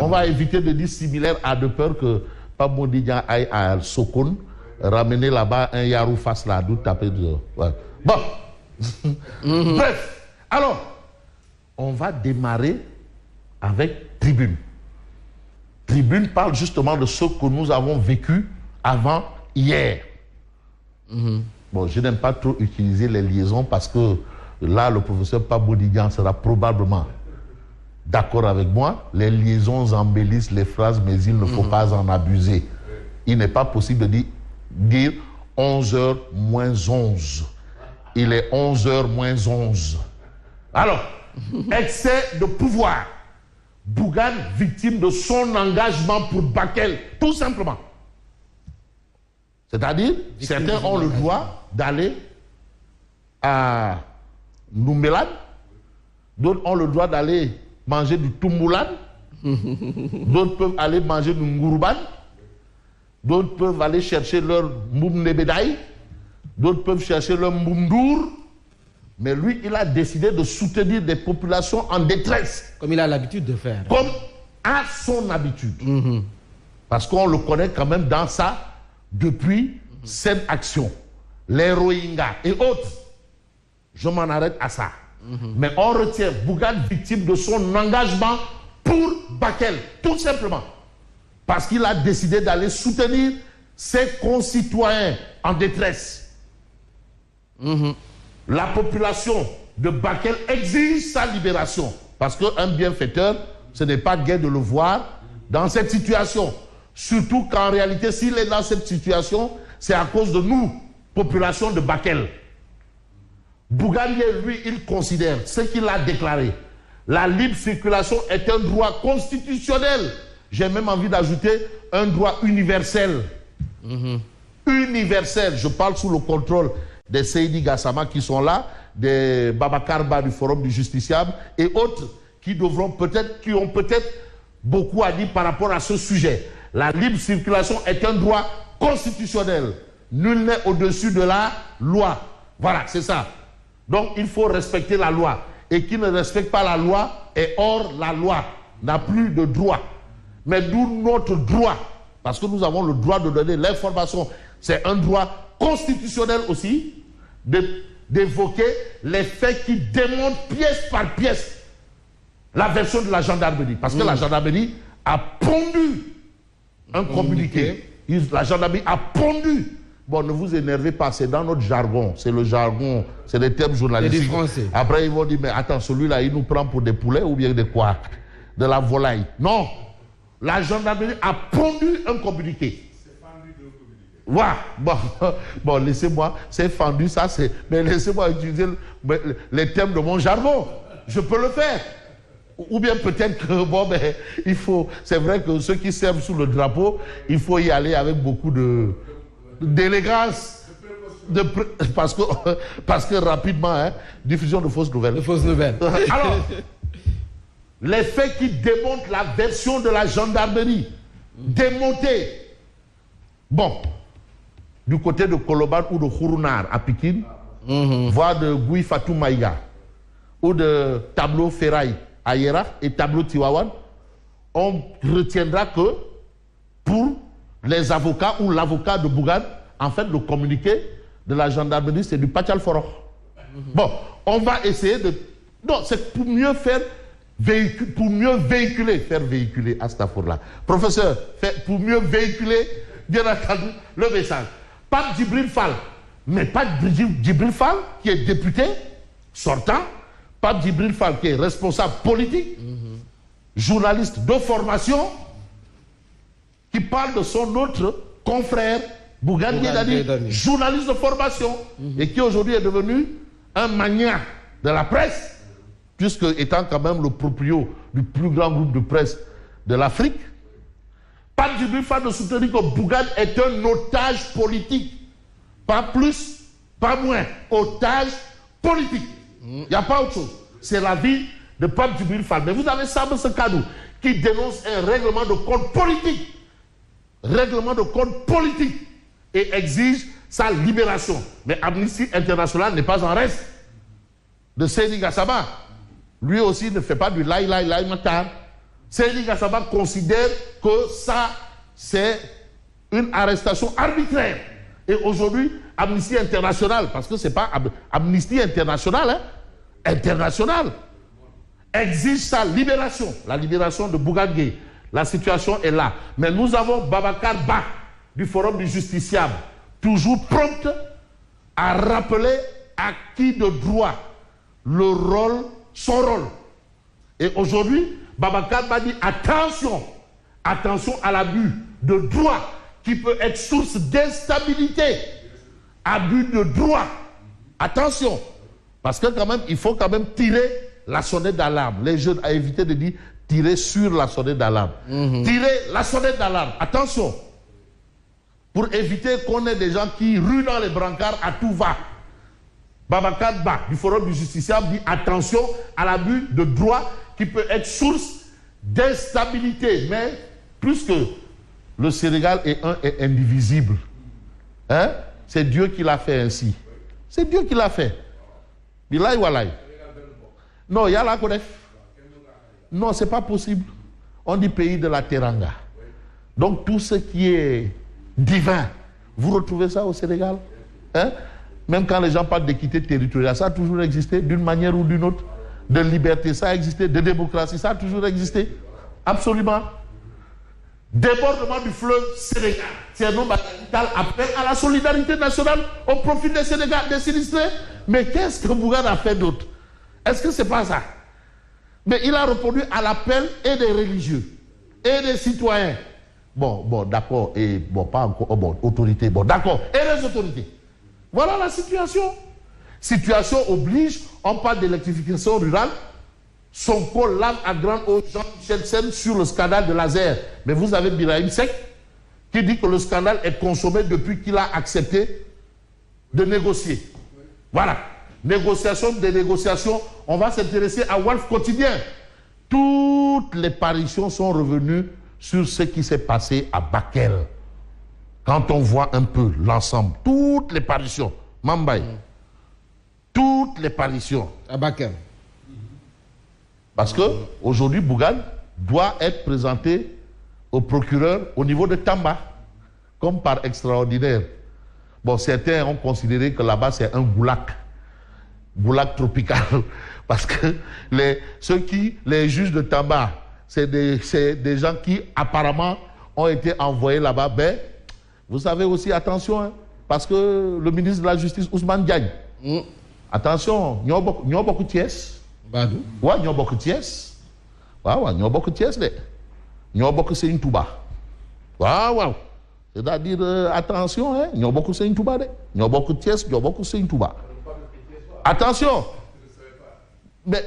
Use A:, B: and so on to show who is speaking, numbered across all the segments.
A: On va éviter de dire similaire à de peur que Pape Bodian aille à Sokone, ramener là-bas un Yarou face là, d'où taper de... Ouais. Bon. Bref. Alors, on va démarrer avec Tribune. Tribune parle justement de ce que nous avons vécu avant hier. Bon, je n'aime pas trop utiliser les liaisons parce que là, le professeur Pabodigan sera probablement d'accord avec moi. Les liaisons embellissent les phrases, mais il ne faut pas en abuser. Il n'est pas possible de dire 11h moins 11. Il est 11h moins 11. Alors, excès de pouvoir. Bougane, victime de son engagement pour Bakel, tout simplement. C'est-à-dire, certains ont le droit d'aller à Noumélan, d'autres ont le droit d'aller manger du Tumboulan, d'autres peuvent aller manger du Ngourouban, d'autres peuvent aller chercher leur Mboum Nebedaï, d'autres peuvent chercher leur Mboumdour, mais lui, il a décidé de soutenir des populations en détresse.
B: Comme il a l'habitude de faire.
A: Comme à son habitude. Parce qu'on le connaît quand même dans ça depuis cette action. Les Rohingyas et autres. Je m'en arrête à ça. Mais on retient Bougane victime de son engagement pour Bakel, tout simplement. Parce qu'il a décidé d'aller soutenir ses concitoyens en détresse. La population de Bakel exige sa libération. Parce qu'un bienfaiteur, ce n'est pas gai de le voir dans cette situation. Surtout qu'en réalité, s'il est dans cette situation, c'est à cause de nous, population de Bakel. Bougane, lui, il considère ce qu'il a déclaré. La libre circulation est un droit constitutionnel. J'ai même envie d'ajouter un droit universel. Universel. Je parle sous le contrôle des Seydi Gassama qui sont là, des Babakarba du Forum du Justiciable et autres qui devront peut-être, qui ont peut-être beaucoup à dire par rapport à ce sujet. La libre circulation est un droit constitutionnel. Nul n'est au-dessus de la loi. Voilà, c'est ça. Donc il faut respecter la loi. Et qui ne respecte pas la loi est hors la loi, n'a plus de droit. Mais d'où notre droit, parce que nous avons le droit de donner l'information. C'est un droit constitutionnel aussi d'évoquer les faits qui démontrent pièce par pièce la version de la gendarmerie. Parce que la gendarmerie a pondu un communiqué. La gendarmerie a pondu. Bon, ne vous énervez pas, c'est dans notre jargon. C'est le jargon, c'est les termes journalistiques. Après, ils vont dire, mais attends, celui-là, il nous prend pour des poulets ou bien des quoi? De la volaille. Non. La gendarmerie a pondu un communiqué. Ouais. Bon, laissez-moi, c'est fendu, ça c'est... Mais laissez-moi utiliser les termes de mon jargon. Je peux le faire. Ou bien peut-être que, bon, ben, il faut... C'est vrai que ceux qui servent sous le drapeau, il faut y aller avec beaucoup d'élégance. Parce que rapidement, hein, diffusion de fausses nouvelles. Alors, les faits qui démontrent la version de la gendarmerie, démontée. Bon, du côté de Koloban ou de Khourounar à Pikine, voire de Gouy Fatou Maïga, ou de Tableau Ferraille à Yera et Tableau Tiwawan, on retiendra que pour les avocats ou l'avocat de Bougane, en fait, le communiqué de la gendarmerie, c'est du Pachal Foro. Bon, on va essayer de... Non, c'est pour mieux faire pour mieux véhiculer, faire véhiculer Astafourla. Professeur, pour mieux véhiculer, bien entendu, le message. Pape Djibril Fall, mais pas Djibril Fall, qui est député sortant, Pape Djibril Fall, qui est responsable politique, journaliste de formation, qui parle de son autre confrère, Bougane Gueye, journaliste de formation, et qui aujourd'hui est devenu un magnat de la presse, puisque étant quand même le proprio du plus grand groupe de presse de l'Afrique, Pape Djibril Fall de soutenir que Bougane est un otage politique. Pas plus, pas moins. Otage politique. Il n'y a pas autre chose. C'est la vie de Pape Djibril Fall. Mais vous avez Samba Sekadou qui dénonce un règlement de compte politique. Règlement de compte politique. Et exige sa libération. Mais Amnesty International n'est pas en reste de Seydi Gassama. Lui aussi ne fait pas du laï matar. Seyni Gassama considère que ça, c'est une arrestation arbitraire. Et aujourd'hui, Amnesty International, parce que ce n'est pas Amnesty International, hein, international, exige sa libération, la libération de Bougane Gueye. La situation est là. Mais nous avons Babacar Ba, du Forum du Justiciable, toujours prompte à rappeler à qui de droit son rôle. Et aujourd'hui, Babacar Ba dit attention à l'abus de droit qui peut être source d'instabilité. Abus de droit. Attention. Parce que quand même, il faut quand même tirer la sonnette d'alarme. Les jeunes à éviter de dire tirer sur la sonnette d'alarme. Tirer la sonnette d'alarme. Attention. Pour éviter qu'on ait des gens qui ruent dans les brancards à tout va. Babacar Ba, du Forum du Justiciable, dit attention à l'abus de droit qui peut être source d'instabilité. Mais plus que le Sénégal est un et indivisible. Hein? C'est Dieu qui l'a fait ainsi. C'est Dieu qui l'a fait. Bilaï Walaï. Non, il y a la Kodef. Non, ce n'est pas possible. On dit pays de la Teranga. Donc tout ce qui est divin, vous retrouvez ça au Sénégal. Hein? Même quand les gens parlent d'équité territoriale, ça a toujours existé d'une manière ou d'une autre. De liberté, ça a existé. De démocratie, ça a toujours existé. Absolument. Débordement du fleuve Sénégal. Thierno Bataille appelle à la solidarité nationale au profit des Sénégal, des sinistrés. Mais qu'est-ce que Bougane a fait d'autre? Est-ce que c'est pas ça? Mais il a répondu à l'appel et des religieux et des citoyens. Bon, d'accord. Et bon, pas encore. Oh, bon, autorité. Bon, d'accord. Et les autorités. Voilà la situation. Situation oblige, on parle d'électrification rurale. Sonko lave à grande eau Jean-Michel Sen sur le scandale de laser. Mais vous avez Birahim Seck qui dit que le scandale est consommé depuis qu'il a accepté de négocier. Voilà. Négociation des négociations. On va s'intéresser à Walf Quotidien. Toutes les parutions sont revenues sur ce qui s'est passé à Bakel. Quand on voit un peu l'ensemble, toutes les parutions, Mambaye, toutes les parutions.
B: À Bakel.
A: Parce qu'aujourd'hui, Bougane doit être présenté au procureur au niveau de Tamba, comme par extraordinaire. Bon, certains ont considéré que là-bas, c'est un goulag tropical. Parce que les juges de Tamba, c'est des gens qui apparemment ont été envoyés là-bas. Ben, vous savez aussi, attention, hein, parce que le ministre de la Justice, Ousmane Diagne, attention, il y a beaucoup de pièces.
B: Badou.
A: Ouais, il y a beaucoup de pièces. Ouais, il y a beaucoup de pièces. Il y a beaucoup de c'est une touba. Ouais. C'est-à-dire, attention, hein, il y a beaucoup de c'est une touba. Il y a beaucoup de pièces, il y a beaucoup de c'est une touba. Attention. Mais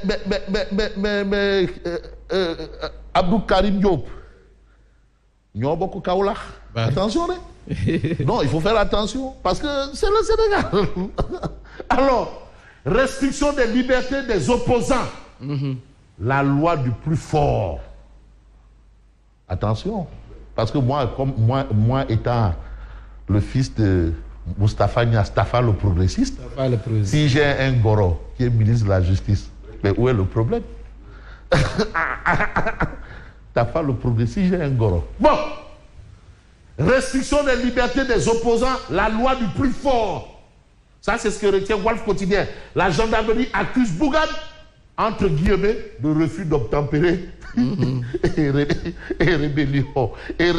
A: Abdou Karim Diop, il y a beaucoup de kaoulach. Attention, hein. Non, il faut faire attention, parce que c'est le Sénégal. Alors, restriction des libertés des opposants. La loi du plus fort. Attention, parce que moi étant le fils de Moustapha Niastafa, le progressiste, si j'ai un Goro qui est ministre de la Justice, mais où est le problème? Tafa le progressiste, j'ai un Goro. Bon, restriction des libertés des opposants, la loi du plus fort. Ça, c'est ce que retient Walf Quotidien. La gendarmerie accuse Bougane, entre guillemets, de refus d'obtempérer et rébellion. Et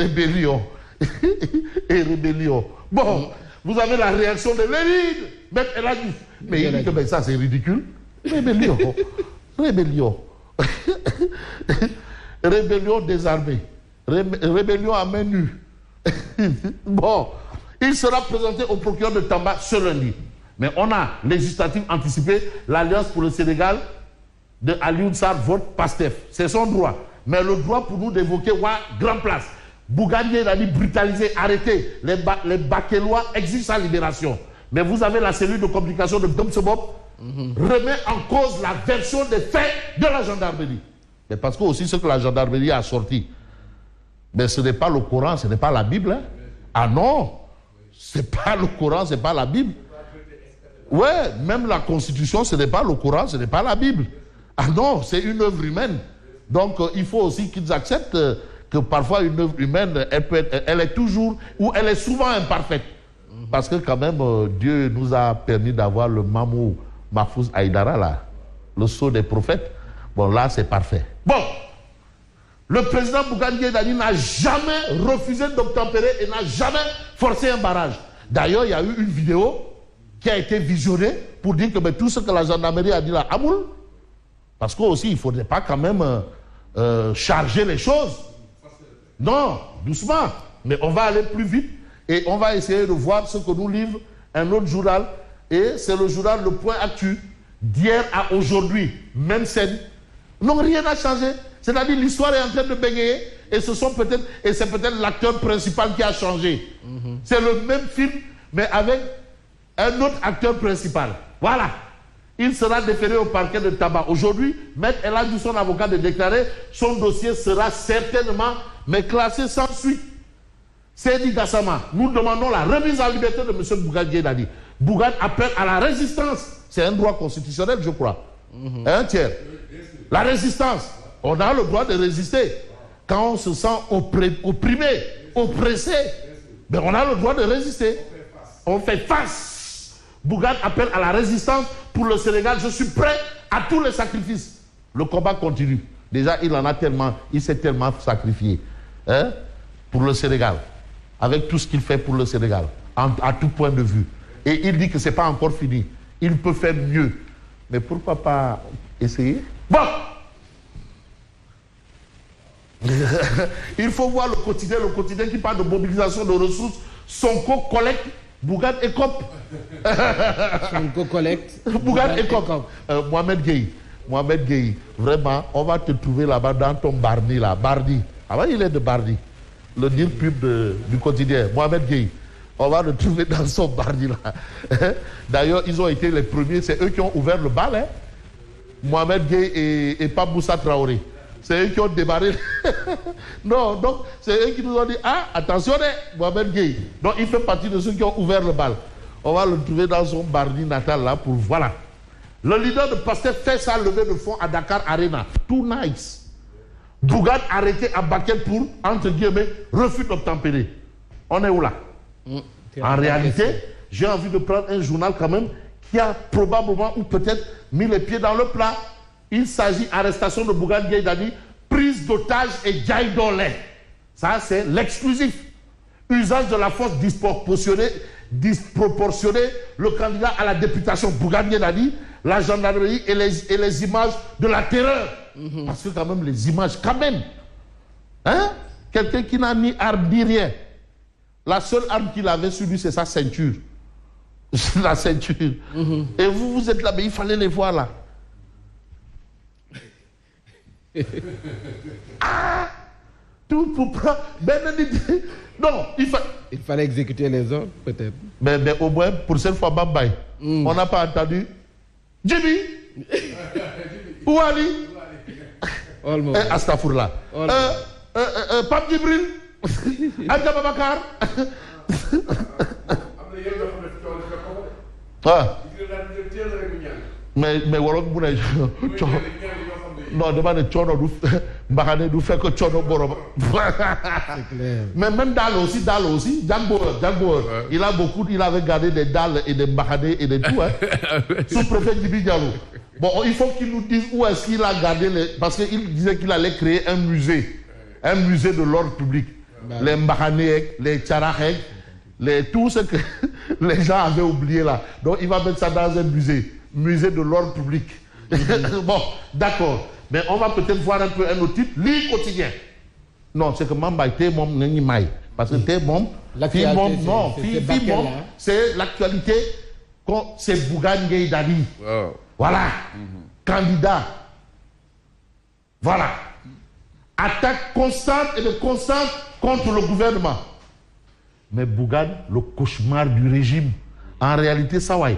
A: rébellion. Bon, vous avez la réaction de Lénine. Même elle a dit, mais il dit que ben, ça, c'est ridicule. Rébellion. Rébellion désarmée. Rébellion à main nue. Bon, il sera présenté au procureur de Tamba ce lundi. Mais on a législative anticipée, l'Alliance pour le Sénégal de Alioune Sarr vote PASTEF. C'est son droit. Mais le droit pour nous d'évoquer Grand Place. Bougane il a dit brutaliser, arrêter. Les Bakélois exigent sa libération. Mais vous avez la cellule de communication de Domsebop remet en cause la version des faits de la gendarmerie. Mais parce que aussi ce que la gendarmerie a sorti, mais ce n'est pas le Coran, ce n'est pas la Bible. Hein? Ah non, c'est pas le Coran, c'est pas la Bible. Ouais, même la Constitution, ce n'est pas le Coran, ce n'est pas la Bible. Ah non, c'est une œuvre humaine. Donc, il faut aussi qu'ils acceptent que parfois une œuvre humaine, elle est toujours, ou elle est souvent imparfaite. Parce que quand même, Dieu nous a permis d'avoir le Mamou Mahfouz Haïdara, là, le sceau des prophètes. Bon, là, c'est parfait. Bon, le président Bougane Gueye Dany n'a jamais refusé d'obtempérer et n'a jamais forcé un barrage. D'ailleurs, il y a eu une vidéo qui a été visionnée pour dire que tout ce que la gendarmerie a dit là, Amoul, parce qu'aussi, il ne faudrait pas quand même charger les choses. Non, doucement. Mais on va aller plus vite et on va essayer de voir ce que nous livre un autre journal. Et c'est le journal Le Point Actu, d'hier à aujourd'hui, même scène. Non, rien n'a changé. C'est-à-dire l'histoire est en train de bégayer et c'est peut-être l'acteur principal qui a changé. C'est le même film, mais avec un autre acteur principal. Voilà. Il sera déféré au parquet de Taba. Aujourd'hui, Maître El Hadji, son avocat, de déclarer son dossier sera certainement, mais classé sans suite. Seydi Gassama, nous demandons la remise en liberté de M. Bougane Gueye Dany. Bougane appelle à la résistance. C'est un droit constitutionnel, je crois. Un tiers. La résistance. On a le droit de résister. Quand on se sent opprimé, oppressé, ben on a le droit de résister. On fait face. Bougane appelle à la résistance pour le Sénégal. Je suis prêt à tous les sacrifices. Le combat continue. Déjà, il s'est tellement sacrifié pour le Sénégal. Avec tout ce qu'il fait pour le Sénégal, à tout point de vue. Et il dit que ce n'est pas encore fini. Il peut faire mieux. Mais pourquoi pas essayer? Bon. Il faut voir le quotidien qui parle de mobilisation de ressources. Sonko collecte, Bougane écope.
B: Sonko collecte,
A: Bougane écope. Mohamed Gueye, vraiment, on va te trouver là-bas dans ton Bardi, là. Bardi. Avant, il est de Bardi. Le deal pub du quotidien. Mohamed Gueye. On va le trouver dans son Bardi, là. D'ailleurs, ils ont été les premiers. C'est eux qui ont ouvert le bal, hein. Mohamed Gueye et Pape Moussa Traoré. C'est eux qui ont démarré. Non, donc, c'est eux qui nous ont dit, ah, attention, Mohamed Gueye. Donc, il fait partie de ceux qui ont ouvert le bal. On va le trouver dans son Bardi natal, là, pour voilà. Le leader de Pastef fait sa levée de fonds à Dakar Arena. Too nice. Bougane arrêté à Bakel pour, entre guillemets, refus d'obtempérer. On est où là? En réalité, j'ai envie de prendre un journal quand même qui a probablement ou peut-être mis les pieds dans le plat. Il s'agit d'arrestation de Bougane Gueye Dany, prise d'otage et Djaïdolé. Ça, c'est l'exclusif. Usage de la force disproportionnée, le candidat à la députation Bougane Gueye Dany, la gendarmerie et les images de la terreur. Parce que quand même, les images, quand même. Hein? Quelqu'un qui n'a ni arme ni rien. La seule arme qu'il avait sur lui, c'est sa ceinture. La ceinture. Et vous êtes là, mais il fallait les voir là. Ah! Tout pour prendre. Non,
B: il fallait exécuter les ordres, peut-être.
A: Mais au moins, pour cette fois, bye. On n'a pas entendu. Jimmy! Ou Ali? Astafourla. Pape Djibril? Adja Babakar? Mais wolof bu ne non dama ne coono du mbaxane du fekk coono borom. Mais même Dall aussi Django il avait gardé des dalles et des mbaxane et des tout, hein. Sous-préfet Djibi Diallo. Bon, il faut qu'il nous dise où est-ce qu'il a gardé parce qu'il disait qu'il allait créer un musée de l'ordre public. Les mbaxane, les tcharahek, tout ce que les gens avaient oublié là. Donc il va mettre ça dans un musée de l'ordre public. Bon, d'accord. Mais on va peut-être voir un peu un autre titre. L'île quotidien. Non, c'est que Mamba était mon maille. Parce que t'es mon. C'est l'actualité. C'est Bougane Gueye Dany. Wow. Voilà. Candidat. Voilà. Attaque constante contre le gouvernement. Mais Bougane, le cauchemar du régime. En réalité, ça va.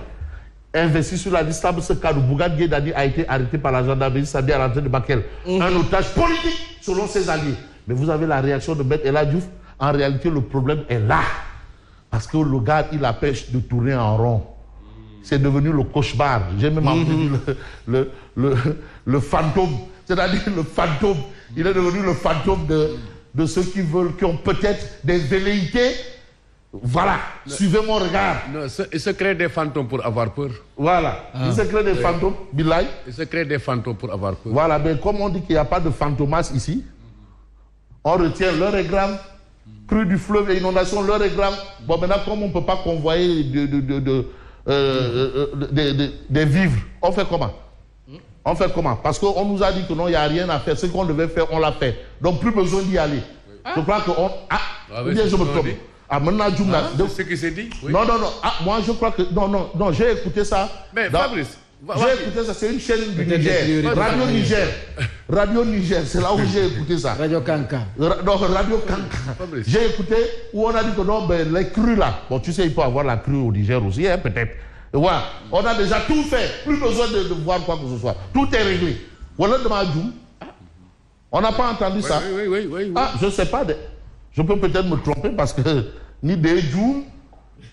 A: Investi sur la liste, ce cas où Bougane Gueye Dany a été arrêté par la gendarmerie samedi à l'entrée de Bakel. Un otage politique selon ses alliés. Mais vous avez la réaction de Maître El Hadji Diouf. En réalité, le problème est là. Parce que le gars, il empêche de tourner en rond. C'est devenu le cauchemar. J'ai même entendu le fantôme c'est-à-dire le fantôme. Il est devenu le fantôme de ceux qui ont peut-être des velléités. Voilà, suivez mon regard.
C: Non, il se crée des fantômes pour avoir peur.
A: Voilà, il se crée des fantômes, Bilay.
C: Il se crée des fantômes pour avoir peur.
A: Voilà, mais comme on dit qu'il n'y a pas de fantomas ici, on retient l'heure est grave, crue du fleuve et inondation, l'heure est grave. Bon, maintenant, comme on ne peut pas convoyer des vivres, on fait comment? On fait comment? Parce qu'on nous a dit que non, il n'y a rien à faire. Ce qu'on devait faire, on l'a fait. Donc, plus besoin d'y aller. Je crois qu'on... ou bien je me trompe. Maintenant,
C: c'est ce qui s'est dit. Oui.
A: Non. Moi, je crois que... Non, j'ai écouté ça.
C: Mais Fabrice...
A: J'ai écouté ça, c'est une chaîne du Niger. Radio Niger. Radio Niger, c'est là où j'ai écouté ça.
B: Radio Kanka.
A: Non, Radio Kanka. J'ai écouté où on a dit que non, ben, les crues là. Bon, tu sais, il peut y avoir la crue au Niger aussi, hein, peut-être. Voilà. On a déjà tout fait. Plus besoin de voir quoi que ce soit. Tout est réglé. Voilà de Madjoum. On n'a pas entendu ça.
C: Oui.
A: Ah, je ne sais pas. Je peux peut-être me tromper parce que ni des Djoum.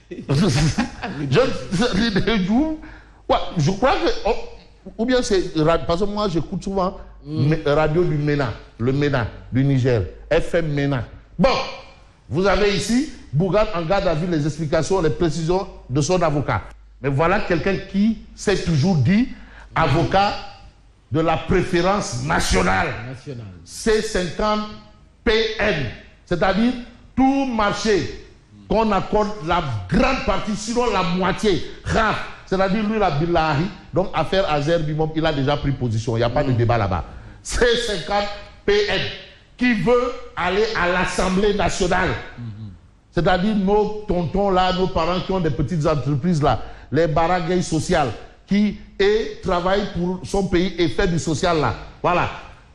A: Ni des Djoum. Ouais, je crois que... ou bien c'est... Parce que moi, j'écoute souvent radio du MENA. Le MENA du Niger. FM MENA. Bon, vous avez ici Bougane en garde à vue les explications, les précisions de son avocat. Mais voilà quelqu'un qui s'est toujours dit avocat de la préférence nationale. C50PN. C'est-à-dire tout marché qu'on accorde la grande partie, sinon la moitié, RAF. C'est-à-dire, lui, la Billahi, donc affaire Azer Bimom, il a déjà pris position. Il n'y a pas de débat là-bas. C50PN, qui veut aller à l'Assemblée nationale. C'est-à-dire, nos tontons là, nos parents qui ont des petites entreprises là, les baragayes sociales, qui travaillent pour son pays et fait du social là. Voilà.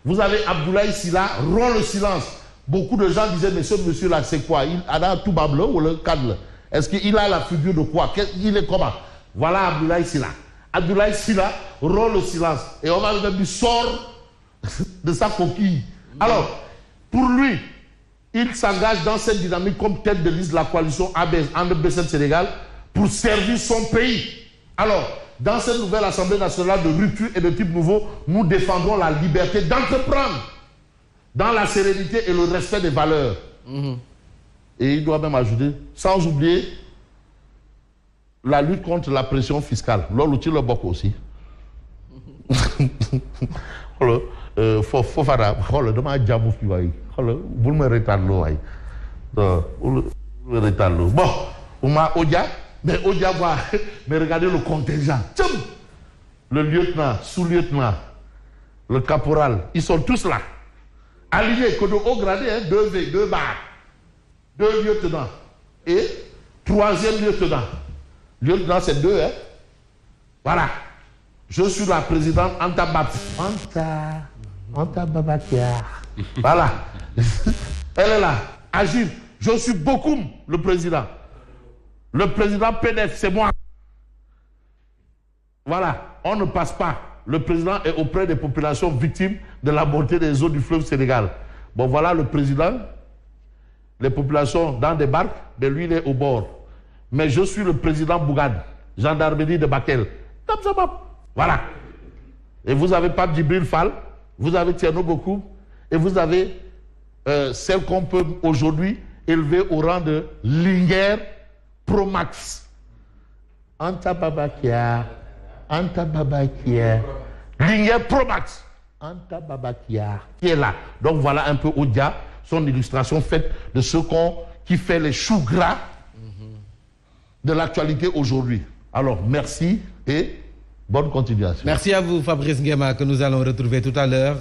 A: Vous avez Abdoulaye Sylla, rompt le silence. Beaucoup de gens disaient, mais ce monsieur-là, c'est quoi? Il a tout bas bleu ou le cadre? Est-ce qu'il a la figure de quoi? Il est comment? Voilà Abdoulaye Sylla. Abdoulaye Sylla rompt le silence. Et on va lui dire, sort de sa coquille. Alors, pour lui, il s'engage dans cette dynamique comme tête de liste de la coalition ANDE-BCN Sénégal pour servir son pays. Alors, dans cette nouvelle Assemblée nationale de rupture et de type nouveau, nous défendrons la liberté d'entreprendre dans la sérénité et le respect des valeurs. Et il doit même ajouter, sans oublier la lutte contre la pression fiscale. L'outil le bok aussi. Faut faire vous me retardez. Bon, on m'a Odia, mais Odia va, mais regardez le contingent. Le lieutenant, sous-lieutenant, le caporal, ils sont tous là. Alignés, que de haut gradé, hein, 2V, 2 barres. 2 lieutenants. Et 3e lieutenant. Lieutenant, c'est 2, hein. Voilà. Je suis la présidente Anta Babakia. Voilà. Elle est là. Agir. Je suis Bokoum, le président. Le président PDF, c'est moi. Voilà. On ne passe pas. Le président est auprès des populations victimes de la montée des eaux du fleuve Sénégal. Bon, voilà le président. Les populations dans des barques, mais lui, il est au bord. Mais je suis le président Bougane, gendarmerie de Bakel. Voilà. Et vous avez Pape Djibril Fall, vous avez Tierno Bokoum, et vous avez celle qu'on peut aujourd'hui élever au rang de Linger Promax. Anta Babakia. Linger Promax. Anta Babakia. Qui est là. Donc voilà un peu Odia, son illustration faite de ce qui fait les choux gras de l'actualité aujourd'hui. Alors, merci et bonne continuation.
B: Merci à vous, Fabrice Nguema, que nous allons retrouver tout à l'heure.